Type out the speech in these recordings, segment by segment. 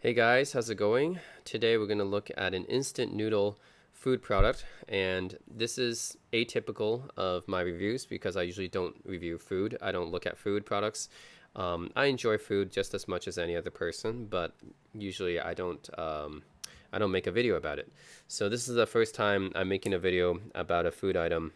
Hey guys, how's it going? Today we're going to look at an instant noodle food product, and this is atypical of my reviews because I usually don't review food. I don't look at food products. I enjoy food just as much as any other person, but usually I don't make a video about it. So this is the first time I'm making a video about a food item,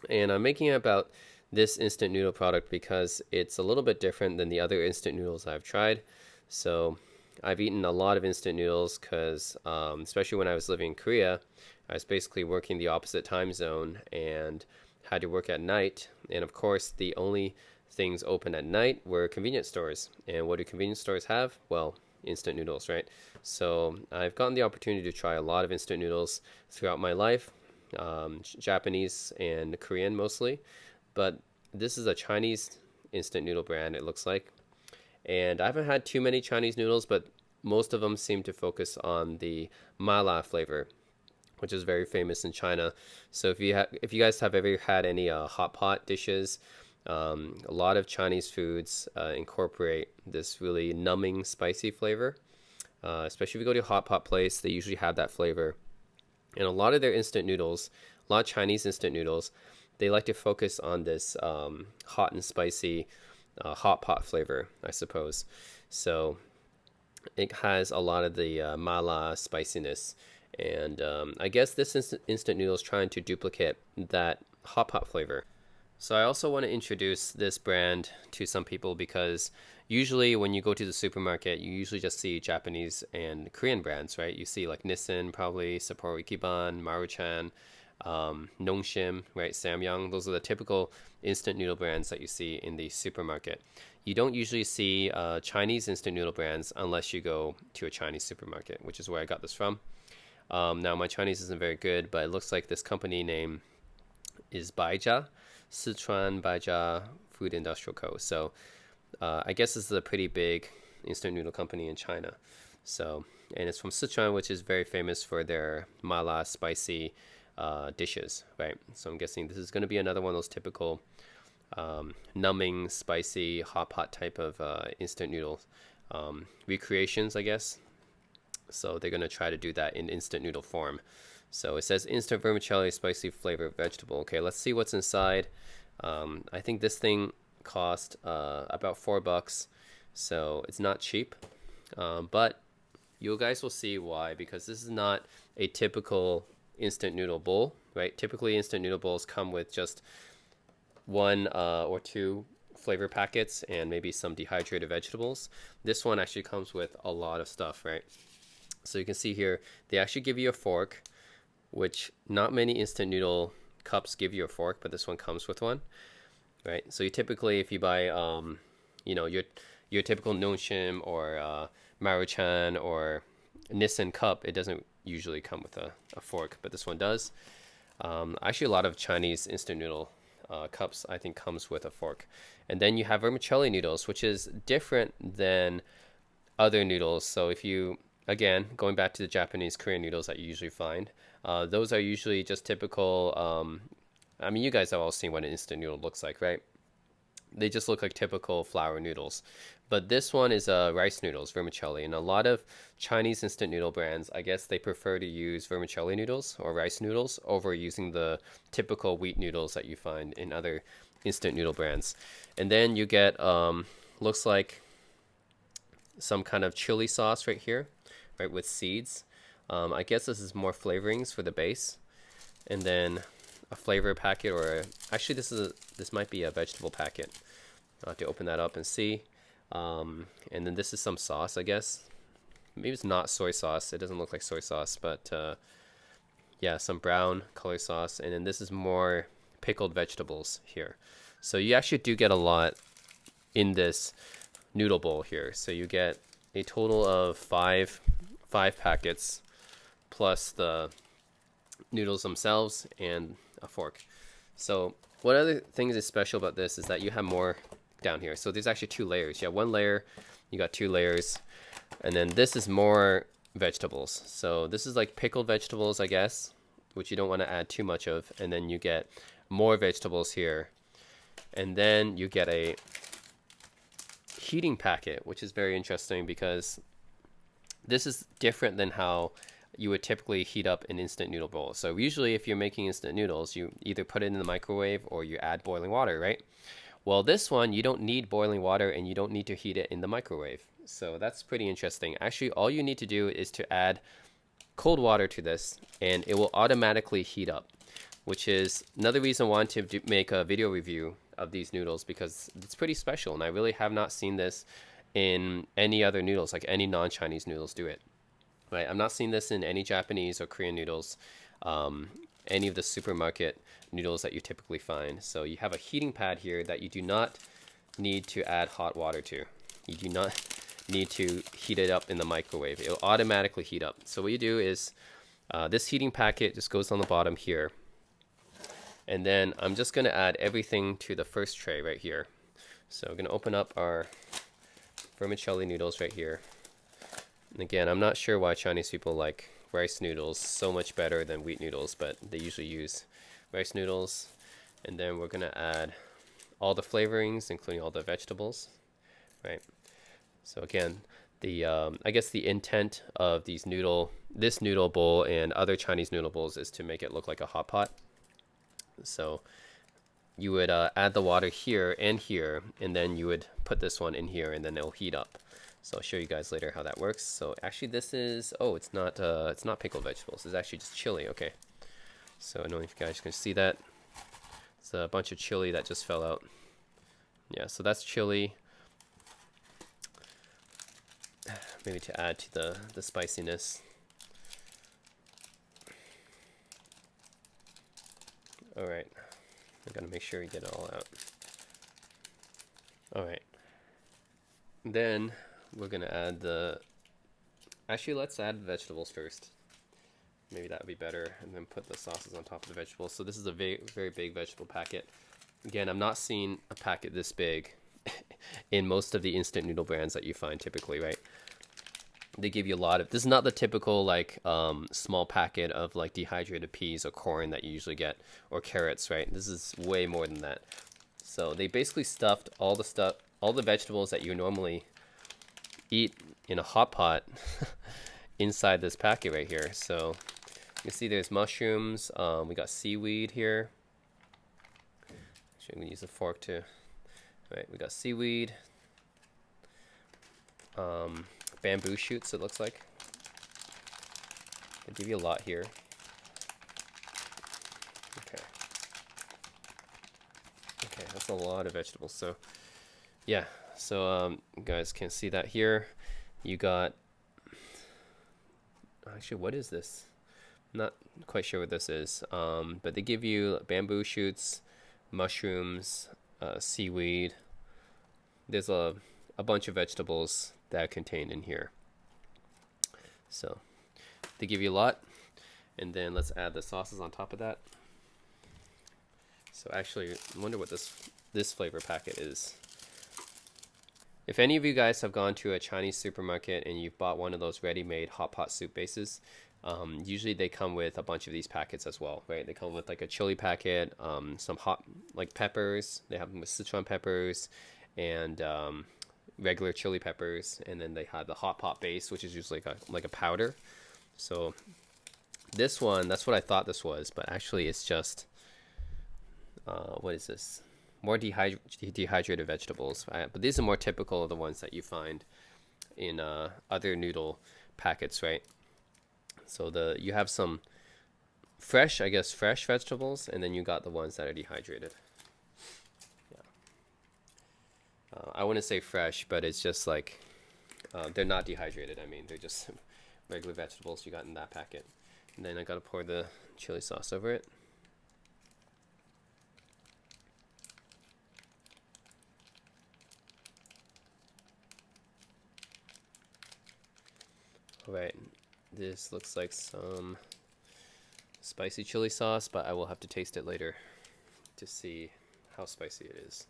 and I'm making it about this instant noodle product because it's a little bit different than the other instant noodles I've tried. So I've eaten a lot of instant noodles because, especially when I was living in Korea, I was basically working the opposite time zone and had to work at night. And of course, the only things open at night were convenience stores. And what do convenience stores have? Well, instant noodles, right? So I've gotten the opportunity to try a lot of instant noodles throughout my life, Japanese and Korean mostly. But this is a Chinese instant noodle brand, it looks like. And I haven't had too many Chinese noodles, but most of them seem to focus on the mala flavor, which is very famous in China. So if you guys have ever had any hot pot dishes, a lot of Chinese foods incorporate this really numbing spicy flavor. Especially if you go to a hot pot place, they usually have that flavor. And a lot of their instant noodles, a lot of Chinese instant noodles, they like to focus on this hot and spicy hot pot flavor, I suppose. So it has a lot of the mala spiciness. And I guess this instant noodle is trying to duplicate that hot pot flavor. So I also want to introduce this brand to some people because usually when you go to the supermarket, you usually just see Japanese and Korean brands, right? You see like Nissin, probably Sapporo Ichiban, Maruchan, Nongshim, right? Samyang. Those are the typical instant noodle brands that you see in the supermarket. You don't usually see Chinese instant noodle brands unless you go to a Chinese supermarket, which is where I got this from. Now my Chinese isn't very good, but it looks like this company name is Baijia, Sichuan Baijia Food Industrial Co. So I guess this is a pretty big instant noodle company in China. So, and it's from Sichuan, which is very famous for their mala spicy dishes, right? So I'm guessing this is going to be another one of those typical numbing, spicy, hot pot type of instant noodle recreations, I guess. So they're going to try to do that in instant noodle form. So it says instant vermicelli, spicy flavored vegetable. Okay, let's see what's inside. I think this thing cost about $4, so it's not cheap. But you guys will see why, because this is not a typical instant noodle bowl, right? Typically, instant noodle bowls come with just one or two flavor packets and maybe some dehydrated vegetables. This one actually comes with a lot of stuff, right? So you can see here, they actually give you a fork, which not many instant noodle cups give you a fork, but this one comes with one, right? So you typically, if you buy, your typical Nongshim or Maruchan or Nissin cup, it doesn't usually come with a fork, but this one does. Actually, a lot of Chinese instant noodle cups, I think, comes with a fork. And then you have vermicelli noodles, which is different than other noodles. So if you, again, going back to the Japanese, Korean noodles that you usually find, those are usually just typical. I mean, you guys have all seen what an instant noodle looks like, right? They just look like typical flour noodles. But this one is rice noodles, vermicelli. And a lot of Chinese instant noodle brands, I guess they prefer to use vermicelli noodles or rice noodles over using the typical wheat noodles that you find in other instant noodle brands. And then you get, looks like some kind of chili sauce right here, right, with seeds. I guess this is more flavorings for the base. And then a flavor packet, or actually this might be a vegetable packet. I'll have to open that up and see. And then this is some sauce, I guess. Maybe it's not soy sauce. It doesn't look like soy sauce, but yeah, some brown color sauce. And then this is more pickled vegetables here. So you actually do get a lot in this noodle bowl here. So you get a total of five packets plus the noodles themselves and a fork. So what other things is special about this is that you have more down here. So there's actually two layers. You have one layer, you got two layers, and then this is more vegetables. So this is like pickled vegetables, I guess, which you don't want to add too much of. And then you get more vegetables here. And then you get a heating packet, which is very interesting because This is different than how you would typically heat up an instant noodle bowl. So usually if you're making instant noodles, you either put it in the microwave or you add boiling water, right? Well, this one, you don't need boiling water and you don't need to heat it in the microwave. So that's pretty interesting. Actually, all you need to do is to add cold water to this and it will automatically heat up, which is another reason I wanted to make a video review of these noodles, because it's pretty special and I really have not seen this in any other noodles, like any non-Chinese noodles do it. Right? I'm not seeing this in any Japanese or Korean noodles, any of the supermarket noodles that you typically find. So you have a heating pad here that you do not need to add hot water to. You do not need to heat it up in the microwave. It'll automatically heat up. So what you do is this heating packet just goes on the bottom here. And then I'm just going to add everything to the first tray right here. So we're going to open up our vermicelli noodles right here. And again, I'm not sure why Chinese people like rice noodles so much better than wheat noodles, but they usually use rice noodles. And then we're going to add all the flavorings, including all the vegetables, right? So again, the I guess the intent of this noodle bowl and other Chinese noodle bowls is to make it look like a hot pot. So you would add the water here, and then you would put this one in here, and then it'll heat up. So I'll show you guys later how that works. So actually this is, it's not pickled vegetables. It's actually just chili. Okay. So I don't know if you guys can see that. It's a bunch of chili that just fell out. Yeah, so that's chili. Maybe to add to the spiciness. All right. I gotta make sure you get it all out. All right. Then we're gonna add actually let's add the vegetables first. Maybe that would be better, and then put the sauces on top of the vegetables. So this is a very, very big vegetable packet. Again, I'm not seeing a packet this big in most of the instant noodle brands that you find typically, right? They give you a lot of, this is not the typical like small packet of like dehydrated peas or corn that you usually get, or carrots, right? This is way more than that. So they basically stuffed all the vegetables that you normally eat in a hot pot inside this packet right here. So you can see there's mushrooms, we got seaweed here. Actually, I'm gonna use a fork too. Right, we got seaweed, bamboo shoots, it looks like. They give you a lot here. Okay, that's a lot of vegetables. So yeah, so you guys can see that here. You got, actually, what is this? Not quite sure what this is, but they give you bamboo shoots, mushrooms, seaweed. There's a bunch of vegetables that are contained in here. So they give you a lot. And then let's add the sauces on top of that. So actually, I wonder what this flavor packet is. If any of you guys have gone to a Chinese supermarket and you've bought one of those ready-made hot pot soup bases, usually they come with a bunch of these packets as well, right? They come with like a chili packet, some hot like peppers. They have them with Sichuan peppers and regular chili peppers, and then they have the hot pot base, which is usually like a powder. So this one, that's what I thought this was, but actually it's just what is this? More dehydrated vegetables. But these are more typical of the ones that you find in other noodle packets, right? So you have some fresh vegetables, and then you got the ones that are dehydrated. Yeah. I wouldn't say fresh, but it's just like they're not dehydrated. I mean, they're just regular vegetables you got in that packet. And then I gotta pour the chili sauce over it. Alright, this looks like some spicy chili sauce, but I will have to taste it later to see how spicy it is.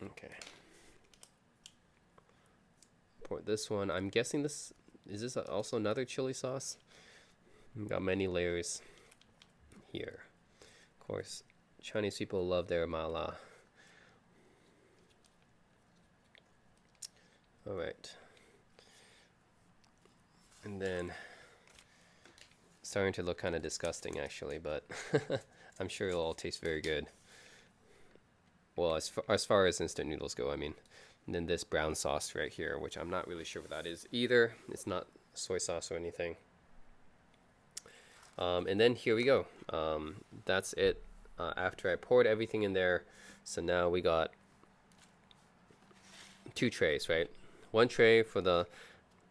Okay. Pour this one. I'm guessing is this also another chili sauce? We've got many layers here. Of course, Chinese people love their mala. All right. And then starting to look kind of disgusting actually, but I'm sure it'll all taste very good. Well, as far as instant noodles go, I mean. And then this brown sauce right here, which I'm not really sure what that is either. It's not soy sauce or anything. And then here we go. That's it. After I poured everything in there, so now we got 2 trays, right? 1 tray for the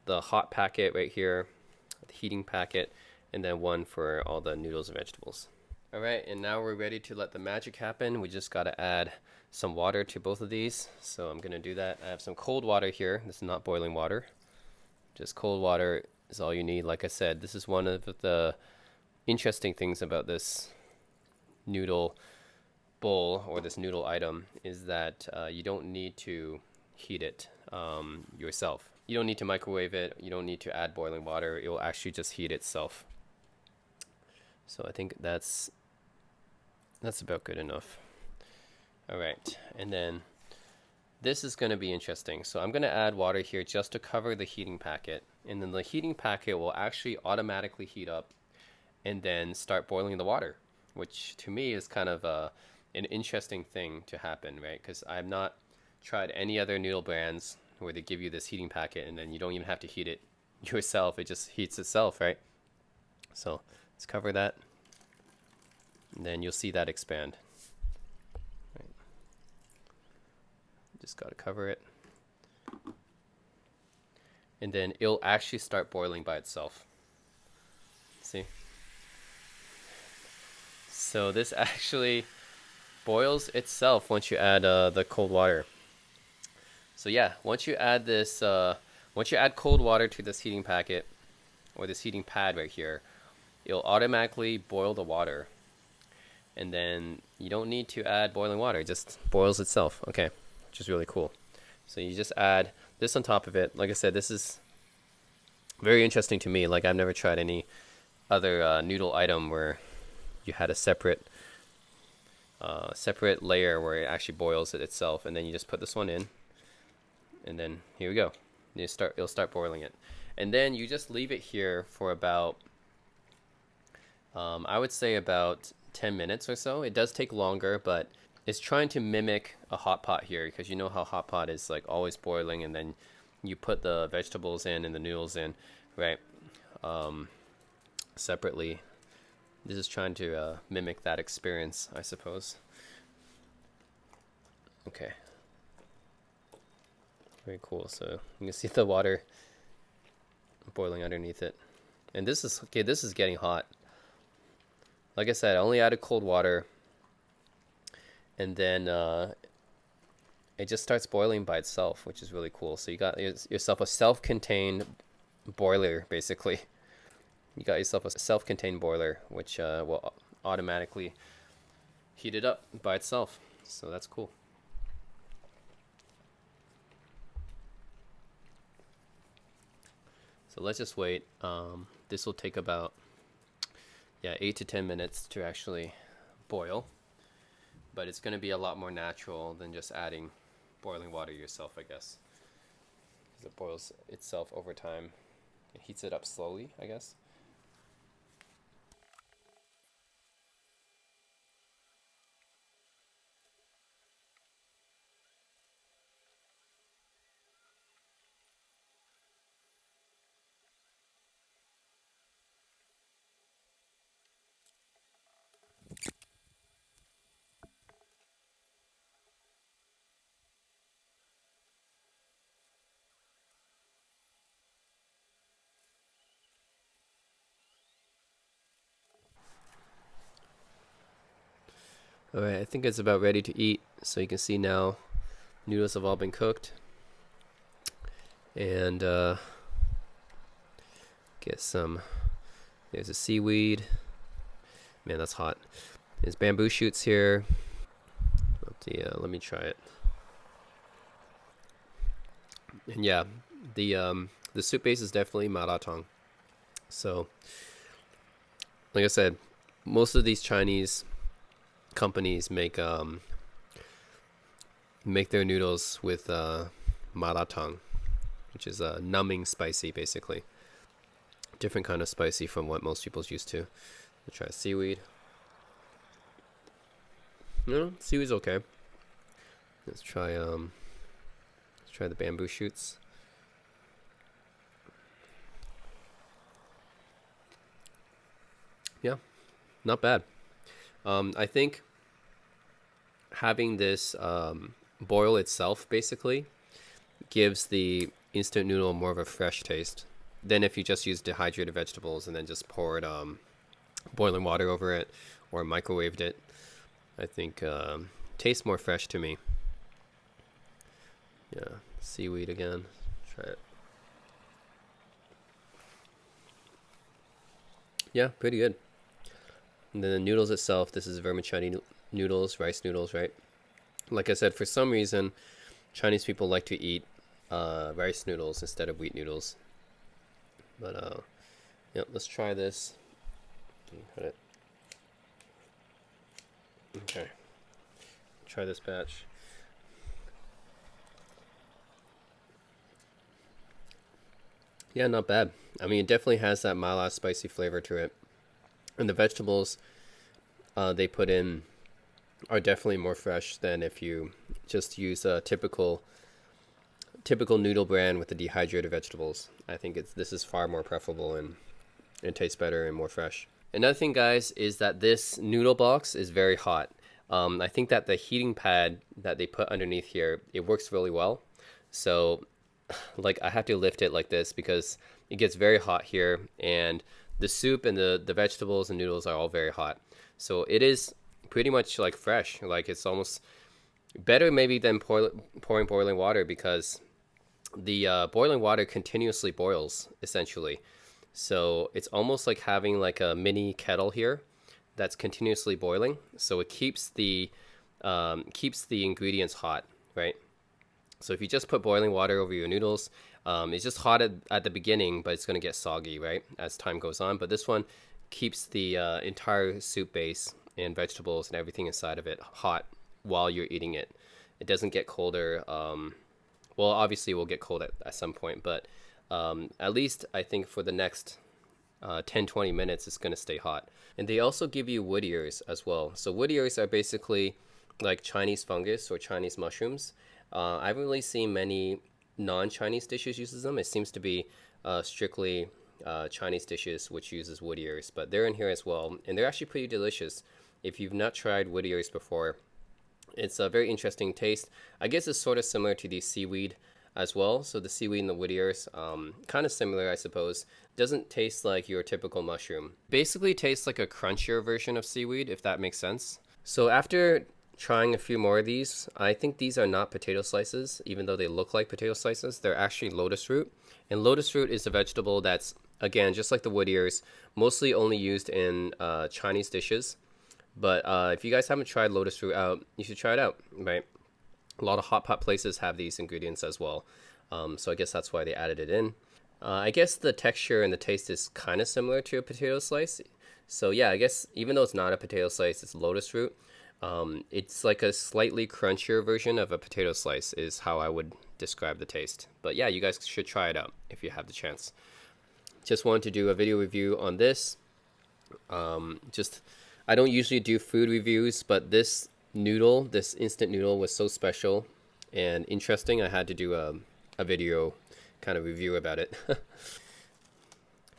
hot packet right here, the heating packet, and then 1 for all the noodles and vegetables. All right, and now we're ready to let the magic happen. We just got to add some water to both of these. So I'm going to do that. I have some cold water here. This is not boiling water. Just cold water is all you need. Like I said, this is one of the interesting things about this noodle bowl or this noodle item is that you don't need to heat it yourself. You don't need to microwave it. You don't need to add boiling water. It will actually just heat itself. So I think that's about good enough. All right, and then this is going to be interesting. So I'm going to add water here just to cover the heating packet, and then the heating packet will actually automatically heat up and then start boiling the water, which to me is kind of an interesting thing to happen, right? Because I've not tried any other noodle brands where they give you this heating packet and then you don't even have to heat it yourself. It just heats itself, right? So let's cover that, and then you'll see that expand. Right. Just got to cover it, and then it'll actually start boiling by itself. See? So this actually boils itself once you add the cold water. So yeah, once you add this, once you add cold water to this heating packet or this heating pad right here, it'll automatically boil the water, and then you don't need to add boiling water. It just boils itself. Okay, which is really cool. So you just add this on top of it. Like I said, this is very interesting to me. Like I've never tried any other noodle item where you had a separate layer where it actually boils it itself, and then you just put this one in, and then here we go. It'll start boiling it, and then you just leave it here for about I would say about 10 minutes or so. It does take longer, but it's trying to mimic a hot pot here, because you know how hot pot is like always boiling, and then you put the vegetables in and the noodles in, right? Separately. This is trying to mimic that experience, I suppose. Okay. Very cool. So you can see the water boiling underneath it. And this is getting hot. Like I said, I only added cold water, and then it just starts boiling by itself, which is really cool. So you got yourself a self-contained boiler, basically. You got yourself a self-contained boiler, which will automatically heat it up by itself. So that's cool. So let's just wait. This will take about 8 to 10 minutes to actually boil, but it's going to be a lot more natural than just adding boiling water yourself, I guess, because it boils itself over time. It heats it up slowly, I guess. All right, I think it's about ready to eat. So you can see now noodles have all been cooked. And get some, there's a seaweed. Man, that's hot. There's bamboo shoots here. Let me try it. And yeah, the soup base is definitely maratong. So, like I said, most of these Chinese companies make their noodles with maratong, which is numbing spicy, basically. Different kind of spicy from what most people's used to. We'll try seaweed. No, seaweed's okay. Let's try the bamboo shoots. Yeah, not bad. I think having this boil itself basically gives the instant noodle more of a fresh taste than if you just use dehydrated vegetables and then just poured boiling water over it or microwaved it. I think tastes more fresh to me. Yeah, seaweed again. Try it. Yeah, pretty good. And then the noodles itself, this is vermicelli noodles, rice noodles, right? Like I said, for some reason, Chinese people like to eat rice noodles instead of wheat noodles. But yeah, let's try this. Cut it. Okay. Try this batch. Yeah, not bad. I mean, it definitely has that mild spicy flavor to it. And the vegetables they put in are definitely more fresh than if you just use a typical noodle brand with the dehydrated vegetables. I think this is far more preferable and it tastes better and more fresh. Another thing, guys, is that this noodle box is very hot. I think that the heating pad that they put underneath here, it works really well. So like I have to lift it like this because it gets very hot here, and the soup and the vegetables and noodles are all very hot. So it is pretty much like fresh. Like it's almost better maybe than pouring boiling water, because the boiling water continuously boils essentially. So it's almost like having like a mini kettle here that's continuously boiling. So it keeps the ingredients hot, right? So if you just put boiling water over your noodles, it's just hot at the beginning, but it's going to get soggy, right, as time goes on. But this one keeps the entire soup base and vegetables and everything inside of it hot while you're eating it. It doesn't get colder. Well, obviously it will get cold at some point, but at least I think for the next 10-20 minutes, it's going to stay hot. And they also give you wood ears as well. So wood ears are basically like Chinese fungus or Chinese mushrooms. I haven't really seen many non-Chinese dishes uses them. It seems to be strictly Chinese dishes which uses wood ears, but they're in here as well, and they're actually pretty delicious. If you've not tried wood ears before, it's a very interesting taste. I guess it's sort of similar to the seaweed as well. So the seaweed and the wood ears, kind of similar, I suppose. Doesn't taste like your typical mushroom. Basically tastes like a crunchier version of seaweed, if that makes sense. So after trying a few more of these, I think these are not potato slices, even though they look like potato slices. They're actually lotus root. And lotus root is a vegetable that's, again, just like the wood ears, mostly only used in Chinese dishes. But if you guys haven't tried lotus root out, you should try it out, right? A lot of hot pot places have these ingredients as well. So I guess that's why they added it in. I guess the texture and the taste is kind of similar to a potato slice. So yeah, I guess even though it's not a potato slice, it's lotus root. It's like a slightly crunchier version of a potato slice is how I would describe the taste. But yeah, you guys should try it out if you have the chance. Just wanted to do a video review on this. I don't usually do food reviews, but this instant noodle was so special and interesting. I had to do a video kind of review about it.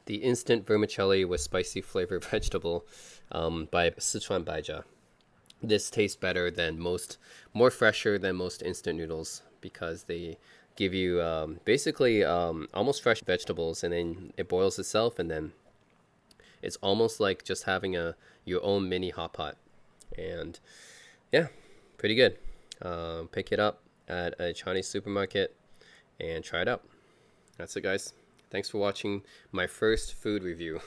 The instant vermicelli with spicy flavored vegetable by Sichuan Baijia. This tastes better than more fresher than most instant noodles, because they give you basically almost fresh vegetables, and then it boils itself, and then it's almost like just having your own mini hot pot. And yeah, pretty good. Pick it up at a Chinese supermarket and try it out. That's it, guys. Thanks for watching my first food review.